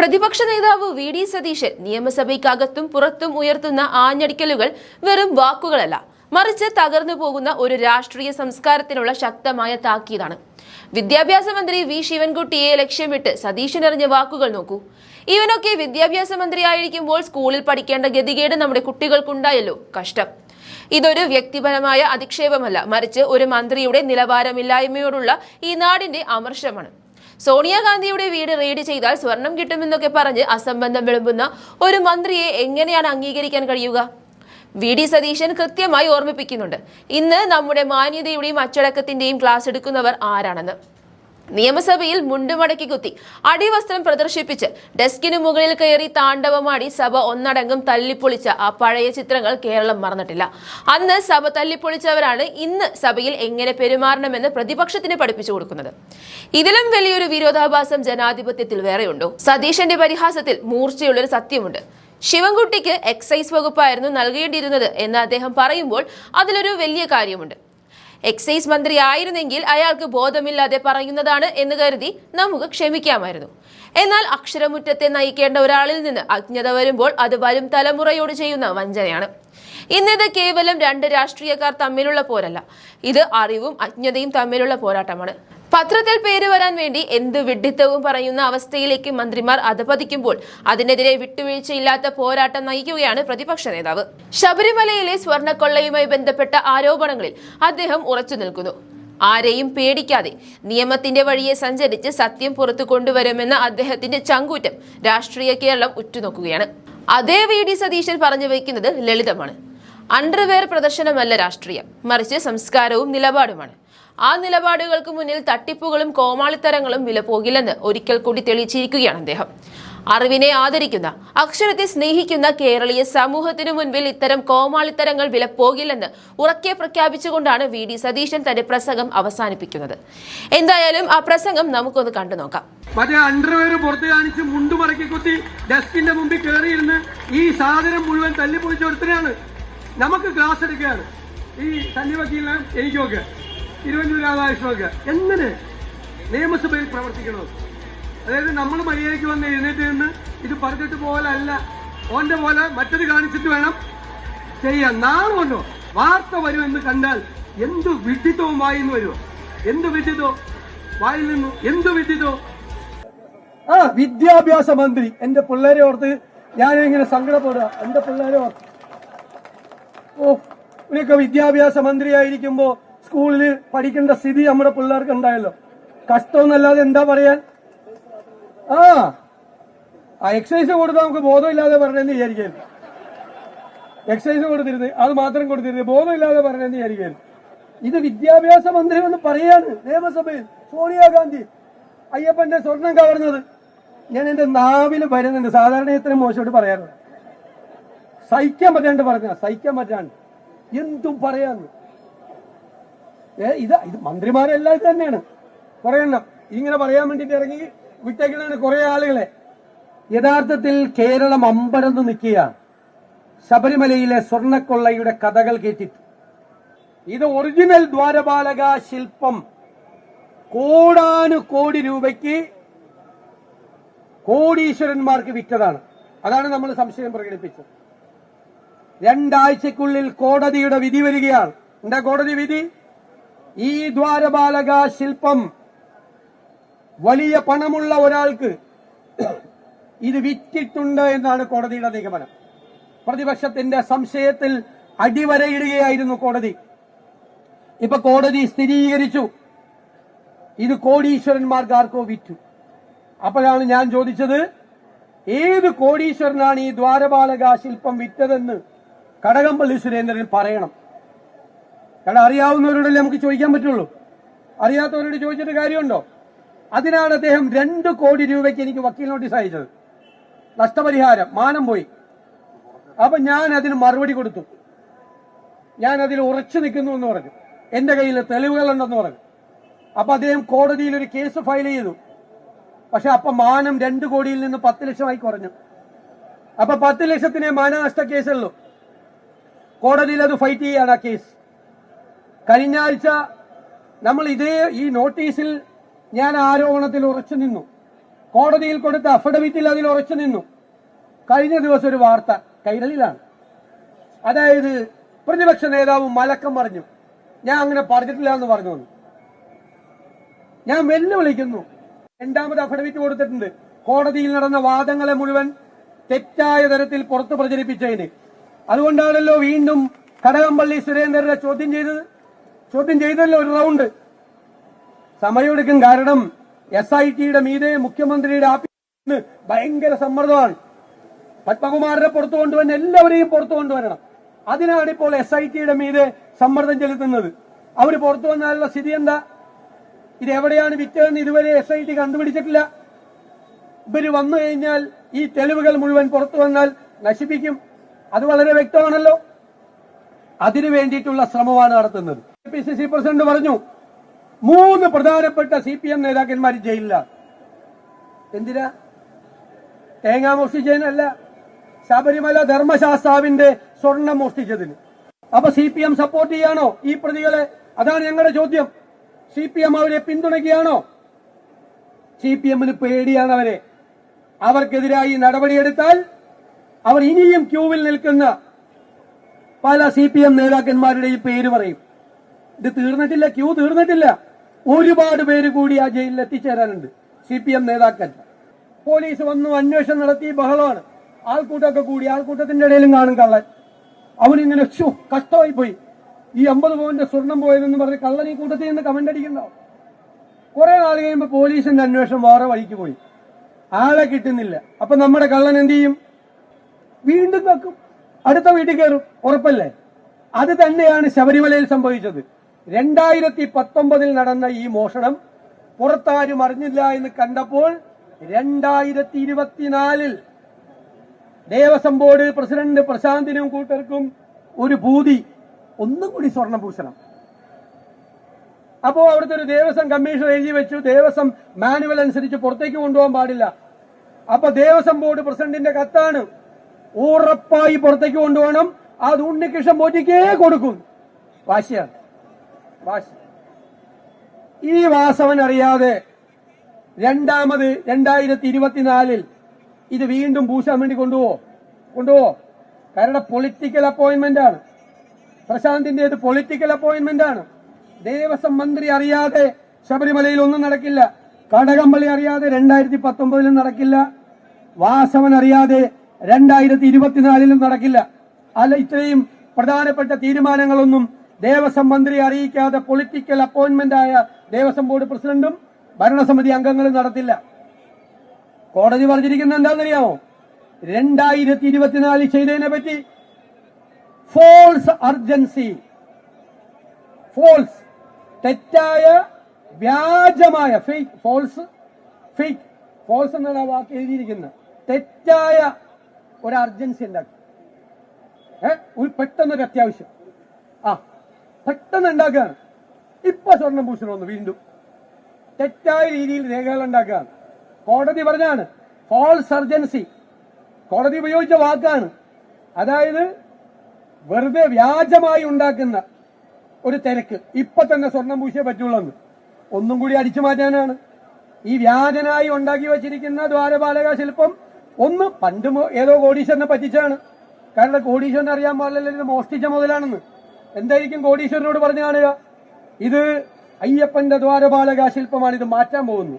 പ്രതിപക്ഷ നേതാവ് V D Satheesan നിയമസഭയ്ക്കകത്തും പുറത്തും ഉയർത്തുന്ന ആഞ്ഞടിക്കലുകൾ വെറും വാക്കുകളല്ല, മറിച്ച് തകർന്നു പോകുന്ന ഒരു രാഷ്ട്രീയ സംസ്കാരത്തിനുള്ള ശക്തമായ താക്കീതാണ്. വിദ്യാഭ്യാസ മന്ത്രി വി ശിവൻകുട്ടിയെ ലക്ഷ്യമിട്ട് സതീശൻ എറിഞ്ഞ വാക്കുകൾ നോക്കൂ. ഇവനൊക്കെ വിദ്യാഭ്യാസ മന്ത്രിയായിരിക്കുമ്പോൾ സ്കൂളിൽ പഠിക്കേണ്ട ഗതികേട് നമ്മുടെ കുട്ടികൾക്കുണ്ടായല്ലോ, കഷ്ടം. ഇതൊരു വ്യക്തിപരമായ അധിക്ഷേപമല്ല, മറിച്ച് ഒരു മന്ത്രിയുടെ നിലവാരമില്ലായ്മയോടുള്ള ഈ നാടിന്റെ അമർഷമാണ്. സോണിയാഗാന്ധിയുടെ വീട് റെയ്ഡ് ചെയ്താൽ സ്വർണം കിട്ടുമെന്നൊക്കെ പറഞ്ഞ് അസംബന്ധം വിളമ്പുന്ന ഒരു മന്ത്രിയെ എങ്ങനെയാണ് അംഗീകരിക്കാൻ കഴിയുക? വി ഡി സതീശൻ കൃത്യമായി ഓർമ്മിപ്പിക്കുന്നുണ്ട്, ഇന്ന് നമ്മുടെ മാന്യതയുടെയും അച്ചടക്കത്തിന്റെയും ക്ലാസ് എടുക്കുന്നവർ ആരാണെന്ന്. നിയമസഭയിൽ മുണ്ടുമടക്കി കുത്തി അടിവസ്ത്രം പ്രദർശിപ്പിച്ച് ഡെസ്കിനു മുകളിൽ കയറി താണ്ഡവമാടി സഭ ഒന്നടങ്കം തല്ലിപ്പൊളിച്ച ആ പഴയ ചിത്രങ്ങൾ കേരളം മറന്നിട്ടില്ല. അന്ന് സഭ തല്ലിപ്പൊളിച്ചവരാണ് ഇന്ന് സഭയിൽ എങ്ങനെ പെരുമാറണമെന്ന് പ്രതിപക്ഷത്തിന് പഠിപ്പിച്ചു കൊടുക്കുന്നത്. ഇതിലും വലിയൊരു വിരോധാഭാസം ജനാധിപത്യത്തിൽ വേറെയുണ്ടോ? സതീശന്റെ പരിഹാസത്തിൽ മൂർച്ചയുള്ളൊരു സത്യമുണ്ട്. ശിവൻകുട്ടിക്ക് എക്സൈസ് വകുപ്പായിരുന്നു നൽകേണ്ടിയിരുന്നത് എന്ന് അദ്ദേഹം പറയുമ്പോൾ അതിലൊരു വലിയ കാര്യമുണ്ട്. എക്സൈസ് മന്ത്രി ആയിരുന്നെങ്കിൽ അയാൾക്ക് ബോധമില്ലാതെ പറയുന്നതാണ് എന്ന് കരുതി നമുക്ക് ക്ഷമിക്കാമായിരുന്നു. എന്നാൽ അക്ഷരമുറ്റത്തെ നയിക്കേണ്ട ഒരാളിൽ നിന്ന് അജ്ഞത വരുമ്പോൾ അത് വരും തലമുറയോട് ചെയ്യുന്ന വഞ്ചനയാണ്. ഇന്നിത് കേവലം രണ്ട് രാഷ്ട്രീയക്കാർ തമ്മിലുള്ള പോരല്ല, ഇത് അറിവും അജ്ഞതയും തമ്മിലുള്ള പോരാട്ടമാണ്. പത്രത്തിൽ പേര് വരാൻ വേണ്ടി എന്ത് വിഡ്ഢിത്തവും പറയുന്ന അവസ്ഥയിലേക്ക് മന്ത്രിമാർ അധപതിക്കുമ്പോൾ അതിനെതിരെ വിട്ടുവീഴ്ചയില്ലാത്ത പോരാട്ടം നയിക്കുകയാണ് പ്രതിപക്ഷ നേതാവ്. ശബരിമലയിലെ സ്വർണ്ണക്കൊള്ളയുമായി ബന്ധപ്പെട്ട ആരോപണങ്ങളിൽ അദ്ദേഹം ഉറച്ചു നിൽക്കുന്നു. ആരെയും പേടിക്കാതെ നിയമത്തിന്റെ വഴിയെ സഞ്ചരിച്ച് സത്യം പുറത്തു കൊണ്ടുവരുമെന്ന അദ്ദേഹത്തിന്റെ ചങ്കൂറ്റം രാഷ്ട്രീയ കേരളം ഉറ്റുനോക്കുകയാണ്. അതേ വി ഡി സതീശൻ പറഞ്ഞു വയ്ക്കുന്നത് ലളിതമാണ്. അണ്ടർവെയർ പ്രദർശനമല്ല രാഷ്ട്രീയം, മറിച്ച് സംസ്കാരവും നിലപാടുമാണ്. ആ നിലപാടുകൾക്ക് മുന്നിൽ തട്ടിപ്പുകളും കോമാളിത്തരങ്ങളും വില പോകില്ലെന്ന് ഒരിക്കൽ കൂടി തെളിയിച്ചിരിക്കുകയാണ് അദ്ദേഹം. അറിവിനെ ആദരിക്കുന്ന, അക്ഷരത്തെ സ്നേഹിക്കുന്ന കേരളീയ സമൂഹത്തിനു മുൻപിൽ ഇത്തരം കോമാളിത്തരങ്ങൾ വില പോകില്ലെന്ന് ഉറക്കെ പ്രഖ്യാപിച്ചുകൊണ്ടാണ് വി ഡി സതീശൻ തന്റെ പ്രസംഗം അവസാനിപ്പിക്കുന്നത്. എന്തായാലും ആ പ്രസംഗം നമുക്കൊന്ന് കണ്ടു നോക്കാം. മറ്റേ അണ്ടർവെയർ പുറത്ത് കാണിച്ച് മുണ്ടു മടക്കി കുത്തി ഡെസ്കിന്റെ മുമ്പിൽ കയറിയിരുന്ന് ഈ സാധനം മുഴുവൻ തല്ലിപ്പൊളിച്ച ഒരുത്തനാണ് നമുക്ക് ക്ലാസ് എടുക്കുകയാണ്. ഈ സണ്ണി വക്കീലിനെ എനിക്കൊക്കെ തിരുവഞ്ചൂർ രാധാകൃഷ്ണനൊക്കെ എന്തിന് നിയമസഭയിൽ പ്രവർത്തിക്കണം? അതായത് നമ്മൾ മര്യാദയ്ക്ക് വന്ന് എഴുന്നേറ്റ് നിന്ന് ഇത് പറഞ്ഞിട്ട് പോലല്ല, ഓന്റെ പോലെ മറ്റത് കാണിച്ചിട്ട് വേണം ചെയ്യാൻ. നാളുകൊണ്ടോ വാർത്ത വരുമെന്ന് കണ്ടാൽ എന്തു വിഡിത്തവും വായിൽ നിന്ന് വരുമോ? എന്ത് വിഡിത്തോ വായിൽ നിന്നു? എന്ത് വിഡിത്തോ? വിദ്യാഭ്യാസ മന്ത്രി എന്റെ പിള്ളേരെ ഓർത്ത് ഞാനിങ്ങനെ സങ്കടപ്പെടുക. എന്റെ പിള്ളേരെ ഓർത്ത് ഇവരൊക്കെ വിദ്യാഭ്യാസ മന്ത്രിയായിരിക്കുമ്പോ സ്കൂളിൽ പഠിക്കേണ്ട സ്ഥിതി നമ്മുടെ പിള്ളേർക്ക് ഉണ്ടായല്ലോ. കഷ്ടമെന്നല്ലാതെ എന്താ പറയാൻ? ആ എക്സൈസ് കൊടുത്താൽ നമുക്ക് ബോധമില്ലാതെ പറഞ്ഞെന്ന് വിചാരിക്കരുത്. എക്സൈസ് കൊടുത്തിരുന്നത് അത് മാത്രം കൊടുത്തിരുന്നത് ബോധമില്ലാതെ പറഞ്ഞെന്ന് വിചാരിക്കരുത്. ഇത് വിദ്യാഭ്യാസ മന്ത്രി എന്ന് പറയാണ് നിയമസഭയിൽ. സോണിയാഗാന്ധി അയ്യപ്പന്റെ സ്വർണം കവർന്നത് ഞാൻ എന്റെ നാവിൽ വരുന്നുണ്ട്. സാധാരണ ഇത്രയും മോശമായിട്ട് പറയാറുണ്ട്. സഹിക്കാൻ പറ്റാണ്ട് പറഞ്ഞ സഹിക്കാൻ പറ്റാണ്ട് എന്തും പറയാന്ന്. ഇത് മന്ത്രിമാരെല്ലാം ഇത് തന്നെയാണ്. കുറെ എണ്ണം ഇങ്ങനെ പറയാൻ വേണ്ടിട്ട് ഇറങ്ങി വിട്ടേക്കുന്നതാണ് കുറെ ആളുകളെ. യഥാർത്ഥത്തിൽ കേരളം അമ്പരന്ന് നിൽക്കുകയാണ് ശബരിമലയിലെ സ്വർണ്ണക്കൊള്ളയുടെ കഥകൾ കേട്ടിട്ട്. ഇത് ഒറിജിനൽ ദ്വാരപാലക ശില്പം കോടാനുകോടി രൂപയ്ക്ക് കോടീശ്വരന്മാർക്ക് വിറ്റതാണ്. അതാണ് നമ്മൾ സംശയം പ്രകടിപ്പിച്ചത്. 2 ആഴ്ചക്കുള്ളിൽ കോടതിയുടെ വിധി വരികയാണ്. എന്താ കോടതി വിധി? ഈ ദ്വാരപാലക ശില്പം വലിയ പണമുള്ള ഒരാൾക്ക് ഇത് വിറ്റിട്ടുണ്ട് എന്നാണ് കോടതിയുടെ നിഗമനം. പ്രതിപക്ഷത്തിന്റെ സംശയത്തിൽ അടിവരയിടുകയായിരുന്നു കോടതി. ഇപ്പൊ കോടതി സ്ഥിരീകരിച്ചു ഇത് കോടീശ്വരന്മാർക്ക് ആർക്കോ വിറ്റു. അപ്പോഴാണ് ഞാൻ ചോദിച്ചത്, ഏത് കോടീശ്വരനാണ് ഈ ദ്വാരപാലക ശില്പം വിറ്റതെന്ന് കടകംപള്ളി സുരേന്ദ്രൻ പറയണം. കാരണം അറിയാവുന്നവരോടല്ലേ നമുക്ക് ചോദിക്കാൻ പറ്റുള്ളൂ. അറിയാത്തവരോട് ചോദിച്ചിട്ട് കാര്യമുണ്ടോ? അതിനാണ് അദ്ദേഹം 2 കോടി രൂപയ്ക്ക് എനിക്ക് വക്കീൽ നോട്ടീസ് അയച്ചത്. നഷ്ടപരിഹാരം, മാനം പോയി. അപ്പൊ ഞാൻ അതിന് മറുപടി കൊടുത്തു. ഞാൻ അതിൽ ഉറച്ചു നിൽക്കുന്നു എന്ന് പറഞ്ഞു. എന്റെ കയ്യിൽ തെളിവുകളുണ്ടെന്ന് പറഞ്ഞു. അപ്പൊ അദ്ദേഹം കോടതിയിൽ ഒരു കേസ് ഫയൽ ചെയ്തു. പക്ഷെ അപ്പൊ മാനം 2 കോടിയിൽ നിന്ന് 10 ലക്ഷമായി കുറഞ്ഞു. അപ്പൊ 10 ലക്ഷത്തിനെ മാനനഷ്ട കേസുള്ളൂ. കോടതിയിൽ അത് ഫൈറ്റ് ചെയ്യാണ് ആ കേസ്. കഴിഞ്ഞ ആഴ്ച നമ്മൾ ഈ നോട്ടീസിൽ ഞാൻ ആരോപണത്തിൽ ഉറച്ചു നിന്നു. കോടതിയിൽ കൊടുത്ത അഫിഡവിറ്റിൽ അതിൽ ഉറച്ചു നിന്നു. കഴിഞ്ഞ ദിവസം ഒരു വാർത്ത കൈരളിയിലാണ്. അതായത് പ്രതിപക്ഷ നേതാവ് മലക്കം പറഞ്ഞു, ഞാൻ അങ്ങനെ പറഞ്ഞിട്ടില്ല എന്ന് പറഞ്ഞു. ഞാൻ വെല്ലുവിളിക്കുന്നു. രണ്ടാമത് അഫിഡവിറ്റ് കൊടുത്തിട്ടുണ്ട്. കോടതിയിൽ നടന്ന വാദങ്ങളെ മുഴുവൻ തെറ്റായ തരത്തിൽ പുറത്തു പ്രചരിപ്പിച്ചതിന്. അതുകൊണ്ടാണല്ലോ വീണ്ടും കടകംപള്ളി സുരേന്ദ്രനെ ചോദ്യം ചെയ്തല്ലോ ഒരു റൗണ്ട്. സമയമെടുക്കും. കാരണം SITയുടെ മീതെ മുഖ്യമന്ത്രിയുടെ ആഫീസിന് ഭയങ്കര സമ്മർദ്ദമാണ്. പത്മകുമാറിനെ പുറത്തു കൊണ്ടുവന്ന് എല്ലാവരെയും പുറത്തു കൊണ്ടുവരണം. അതിനാണ് ഇപ്പോൾ SITയുടെ മീതെ സമ്മർദ്ദം ചെലുത്തുന്നത്. അവർ പുറത്തു വന്നാലുള്ള സ്ഥിതി എന്താ? ഇതെവിടെയാണ് വിറ്റതെന്ന് ഇതുവരെ SIT കണ്ടുപിടിച്ചിട്ടില്ല. ഇവര് വന്നു കഴിഞ്ഞാൽ ഈ തെളിവുകൾ മുഴുവൻ പുറത്തു വന്നാൽ നശിപ്പിക്കും. അത് വളരെ വ്യക്തമാണല്ലോ. അതിനു വേണ്ടിയിട്ടുള്ള ശ്രമമാണ് നടത്തുന്നത്. KPCC പ്രസിഡന്റ് പറഞ്ഞു 3 പ്രധാനപ്പെട്ട CPM നേതാക്കന്മാർ ജയിലിലാണ്. എന്തിനാ? തേങ്ങ മോഷ്ടിച്ചതിനല്ല, ശബരിമല ധർമ്മശാസ്താവിന്റെ സ്വർണം മോഷ്ടിച്ചതിന്. അപ്പൊ CPM സപ്പോർട്ട് ചെയ്യാണോ ഈ പ്രതികളെ? അതാണ് ഞങ്ങളുടെ ചോദ്യം. CPM അവരെ പിന്തുണയ്ക്കുകയാണോ? CPMന് പേടിയാണ് അവരെ. അവർക്കെതിരായി നടപടിയെടുത്താൽ അവർ ഇനിയും ക്യൂവിൽ നിൽക്കുന്ന പല CPM നേതാക്കന്മാരുടെയും പേര് പറയും. ഇത് തീർന്നിട്ടില്ല, ക്യൂ തീർന്നിട്ടില്ല. ഒരുപാട് പേര് കൂടി ആ ജയിലിൽ എത്തിച്ചേരാനുണ്ട്. CPM നേതാക്കൾ. പോലീസ് വന്നു, അന്വേഷണം നടത്തി, ബഹളമാണ്. ആൾക്കൂട്ടമൊക്കെ കൂടി. ആൾക്കൂട്ടത്തിന്റെ ഇടയിലും കാണും കള്ളൻ. അവനിങ്ങനെ കഷ്ടമായി പോയി, ഈ 50 പവന്റെ സ്വർണം പോയതെന്ന് പറഞ്ഞ് കള്ളൻ ഈ കൂട്ടത്തിൽ നിന്ന് കമന്റ് അടിക്കുന്നുണ്ടാവും. കുറെ നാൾ കഴിയുമ്പോൾ പോലീസിന്റെ അന്വേഷണം വേറെ വഴിക്ക് പോയി, ആളെ കിട്ടുന്നില്ല. അപ്പൊ നമ്മുടെ കള്ളൻ എന്ത് ചെയ്യും? വീണ്ടും കക്കും, അടുത്ത വീട്ടിൽ കയറും. ഉറപ്പല്ലേ? അത് തന്നെയാണ് ശബരിമലയിൽ സംഭവിച്ചത്. 2019 നടന്ന ഈ മോഷണം പുറത്താരും അറിഞ്ഞില്ല എന്ന് കണ്ടപ്പോൾ 2024 ദേവസ്വം ബോർഡ് പ്രസിഡന്റ് പ്രശാന്തിനും കൂട്ടർക്കും ഒരു ഭൂതി, ഒന്നും കൂടി സ്വർണം പൂശണം. അപ്പോ അവിടുത്തെ ഒരു ദേവസ്വം കമ്മീഷൻ എഴുതി വെച്ചു, ദേവസ്വം മാനുവൽ അനുസരിച്ച് പുറത്തേക്ക് കൊണ്ടുപോകാൻ പാടില്ല. അപ്പൊ ദേവസ്വം ബോർഡ് പ്രസിഡന്റിന്റെ കത്താണ്, ഉറപ്പായി പുറത്തേക്ക് കൊണ്ടുപോകണം, അത് ഉണ്ണികൃഷ്ണൻ പോറ്റിക്കേ കൊടുക്കും. വാശിയാണ്, വാശി. ഈ വാസവൻ അറിയാതെ രണ്ടാമത് 2024 ഇത് വീണ്ടും പൂശാൻ വേണ്ടി കൊണ്ടുപോവോ? കാരണം പൊളിറ്റിക്കൽ അപ്പോയിന്റ്മെന്റ് ആണ്. പ്രശാന്തിന്റേത് പൊളിറ്റിക്കൽ അപ്പോയിന്റ്മെന്റ് ആണ്. ദേവസ്വം മന്ത്രി അറിയാതെ ശബരിമലയിൽ ഒന്നും നടക്കില്ല. കടകംപള്ളി അറിയാതെ 2019 നടക്കില്ല. വാസവൻ അറിയാതെ 2024 നടക്കില്ല. അല്ല, ഇത്രയും പ്രധാനപ്പെട്ട തീരുമാനങ്ങളൊന്നും ദേവസ്വം മന്ത്രി അറിയിക്കാതെ പൊളിറ്റിക്കൽ അപ്പോയിന്റ്മെന്റ് ആയ ദേവസ്വം ബോർഡ് പ്രസിഡന്റും ഭരണസമിതി അംഗങ്ങളും നടത്തില്ല. കോടതി പറഞ്ഞിരിക്കുന്നത് എന്താണെന്നറിയാമോ? 2024 ചെയ്തതിനെ പറ്റി ഫോൾസ് അർജൻസി, ഫോൾസ്, തെറ്റായ, വ്യാജമായ, ഫേക്ക്, ഫോൾസ് എന്നാണ് ആ വാക്ക് എഴുതിയിരിക്കുന്നത്. തെറ്റായ ഒരു അർജൻസി ഉണ്ടാക്കി, ഒരു പെട്ടെന്നൊരു അത്യാവശ്യം, പെട്ടെന്ന് ഉണ്ടാക്കുകയാണ്. ഇപ്പൊ സ്വർണം പൂശണമെന്ന് വീണ്ടും തെറ്റായ രീതിയിൽ രേഖകൾ ഉണ്ടാക്കുകയാണ്. കോടതി പറഞ്ഞാണ് ഫോൾസ് അർജൻസി. കോടതി ഉപയോഗിച്ച വാക്കാണ്. അതായത് വെറുതെ വ്യാജമായി ഉണ്ടാക്കുന്ന ഒരു തിരക്ക്. ഇപ്പൊ തന്നെ സ്വർണം പൂശിയേ പറ്റുള്ളൂ. ഒന്നും കൂടി അടിച്ചു മാറ്റാനാണ് ഈ വ്യാജനായി ഉണ്ടാക്കി വച്ചിരിക്കുന്ന ദ്വാരപാലക ശില്പം. ഒന്ന് പണ്ട് ഏതോ കോടീശ്വരനെ പറ്റിച്ചാണ്. കാരണം കോടീശ്വരനെ അറിയാൻ പാടില്ല ഇത് മോഷ്ടിച്ച മുതലാണെന്ന്. എന്തായിരിക്കും കോടീശ്വരനോട് പറഞ്ഞു കാണുക? ഇത് അയ്യപ്പന്റെ ദ്വാരപാലക ശില്പമാണ്, ഇത് മാറ്റാൻ പോകുന്നു,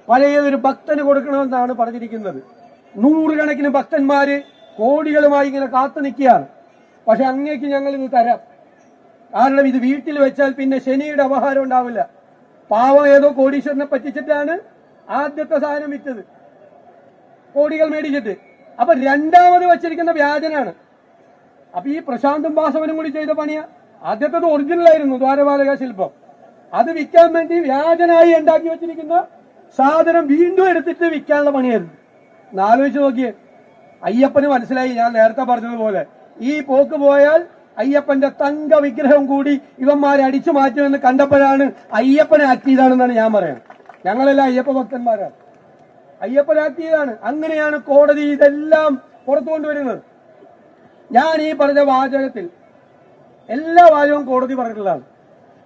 പഴയതൊരു ഭക്തന് കൊടുക്കണമെന്നാണ് പറഞ്ഞിരിക്കുന്നത്. 100 കണക്കിന് ഭക്തന്മാര് കോടികളുമായി ഇങ്ങനെ കാത്തു നിൽക്കുകയാണ്. പക്ഷെ അങ്ങേക്ക് ഞങ്ങൾ ഇത് തരാം. കാരണം ഇത് വീട്ടിൽ വെച്ചാൽ പിന്നെ ശനിയുടെ അപഹാരം ഉണ്ടാവില്ല. പാവം ഏതോ കോടീശ്വരനെ പറ്റിച്ചിട്ടാണ് ആദ്യത്തെ സാധനം വിറ്റത്, കോടികൾ മേടിച്ചിട്ട്. അപ്പൊ രണ്ടാമത് വച്ചിരിക്കുന്ന വ്യാജനാണ്. അപ്പൊ ഈ പ്രശാന്തും വാസവനും കൂടി ചെയ്ത പണിയാ. ആദ്യത്തത് ഒറിജിനലായിരുന്നു ദ്വാരപാലക ശില്പം. അത് വിൽക്കാൻ വേണ്ടി വ്യാജനായി ഉണ്ടാക്കി വെച്ചിരിക്കുന്ന സാധനം വീണ്ടും എടുത്തിട്ട് വിൽക്കാനുള്ള പണിയായിരുന്നു. ആലോചിച്ച് നോക്കിയേ. അയ്യപ്പന് മനസ്സിലായി, ഞാൻ നേരത്തെ പറഞ്ഞതുപോലെ ഈ പോക്ക് പോയാൽ അയ്യപ്പന്റെ തങ്ക വിഗ്രഹം കൂടി ഇവന്മാരെ അടിച്ചു മാറ്റുമെന്ന് കണ്ടപ്പോഴാണ് അയ്യപ്പനെ ആക്ട് ചെയ്താണെന്നാണ് ഞാൻ പറയുന്നത്. ഞങ്ങളെല്ലാം അയ്യപ്പ ഭക്തന്മാരാണ്, അയ്യപ്പനെ ആക്ട് ചെയ്താണ്. അങ്ങനെയാണ് കോടതി ഇതെല്ലാം പുറത്തു കൊണ്ടുവരുന്നത്. ഞാൻ ഈ പറഞ്ഞ വാചകത്തിൽ എല്ലാ വാചകവും കോടതി പറഞ്ഞിട്ടുള്ളതാണ്,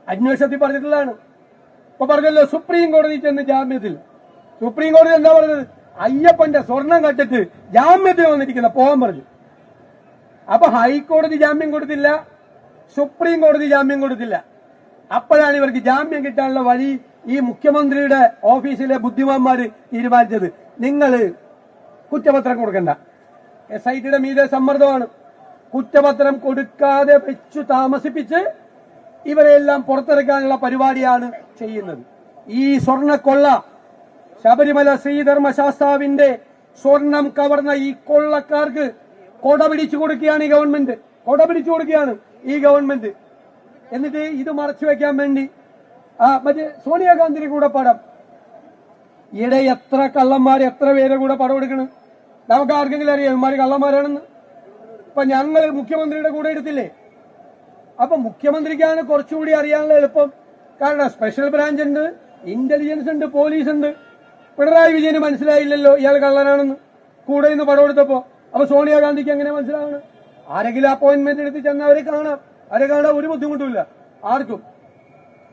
അന്വേഷണത്തിൽ പറഞ്ഞിട്ടുള്ളതാണ്. ഇപ്പൊ പറഞ്ഞല്ലോ സുപ്രീം കോടതി ചെന്ന് ജാമ്യത്തിൽ സുപ്രീം കോടതി എന്താ പറഞ്ഞത്? അയ്യപ്പന്റെ സ്വർണം കട്ടിട്ട് ജാമ്യത്തിന് വന്നിരിക്കുന്ന പോകാൻ പറഞ്ഞു. അപ്പൊ ഹൈക്കോടതി ജാമ്യം കൊടുത്തില്ല, സുപ്രീം കോടതി ജാമ്യം കൊടുത്തില്ല. അപ്പോഴാണ് ഇവർക്ക് ജാമ്യം കിട്ടാനുള്ള വഴി ഈ മുഖ്യമന്ത്രിയുടെ ഓഫീസിലെ ബുദ്ധിമാന്മാര് തീരുമാനിച്ചത്. നിങ്ങൾ കുറ്റപത്രം കൊടുക്കണ്ട. SITയുടെ മീതെ സമ്മർദ്ദമാണ്. കുറ്റപത്രം കൊടുക്കാതെ വെച്ചു താമസിപ്പിച്ച് ഇവരെല്ലാം പുറത്തിറക്കാനുള്ള പരിപാടിയാണ് ചെയ്യുന്നത്. ഈ സ്വർണ്ണക്കൊള്ള, ശബരിമല ശ്രീധർമ്മശാസ്താവിന്റെ സ്വർണം കവർന്ന ഈ കൊള്ളക്കാർക്ക് കൊട പിടിച്ചു കൊടുക്കുകയാണ് ഈ ഗവൺമെന്റ്. കൊട പിടിച്ചു കൊടുക്കുകയാണ് ഈ ഗവൺമെന്റ്. എന്നിട്ട് ഇത് മറച്ചു വെക്കാൻ വേണ്ടി മറ്റേ സോണിയാഗാന്ധിയുടെ കൂടെ പടം, ഈയിടെ എത്ര കള്ളന്മാര് എത്ര പേരെ കൂടെ പടം എടുക്കണം? നമുക്ക് ആർക്കെങ്കിലും അറിയാം ഇവന്മാര് കള്ളന്മാരാണെന്ന്? ഇപ്പൊ ഞങ്ങൾ മുഖ്യമന്ത്രിയുടെ കൂടെ എടുത്തില്ലേ? അപ്പൊ മുഖ്യമന്ത്രിക്കാണ് കുറച്ചുകൂടി അറിയാനുള്ള എളുപ്പം. കാരണം സ്പെഷ്യൽ ബ്രാഞ്ച് ഉണ്ട്, ഇന്റലിജൻസ് ഉണ്ട്, പോലീസ് ഉണ്ട്. പിണറായി വിജയന് മനസ്സിലായില്ലല്ലോ ഇയാൾ കള്ളനാണെന്ന് കൂടെ നിന്ന് പടം എടുത്തപ്പോ. അപ്പൊ സോണിയാഗാന്ധിക്ക് എങ്ങനെ മനസ്സിലാവണം? ആരെങ്കിലും അപ്പോയിന്റ്മെന്റ് എടുത്ത് ചെന്ന് അവരെ കാണാം. അവരെ കാണാൻ ഒരു ബുദ്ധിമുട്ടുമില്ല ആർക്കും,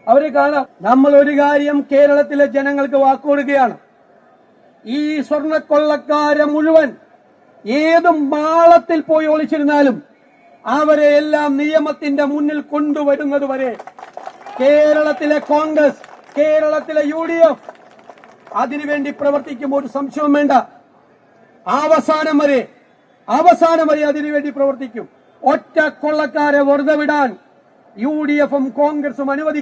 അവരെ കാണാം. നമ്മൾ ഒരു കാര്യം കേരളത്തിലെ ജനങ്ങൾക്ക് വാക്കുകൊടുക്കുകയാണ്. ഈ സ്വർണ്ണക്കൊള്ളക്കാരെ മുഴുവൻ ഏത് മാളത്തിൽ പോയി ഒളിച്ചിരുന്നാലും അവരെ എല്ലാം നിയമത്തിന്റെ മുന്നിൽ കൊണ്ടുവരുന്നത് വരെ കേരളത്തിലെ കോൺഗ്രസ്, കേരളത്തിലെ UDF അതിനുവേണ്ടി പ്രവർത്തിക്കുമ്പോൾ ഒരു സംശയവും വേണ്ട. അവസാനം വരെ അതിനുവേണ്ടി പ്രവർത്തിക്കും. ഒറ്റ കൊള്ളക്കാരെ വെറുതെ വിടാൻ UDF-ഉം കോൺഗ്രസും അനുവദിക്കും.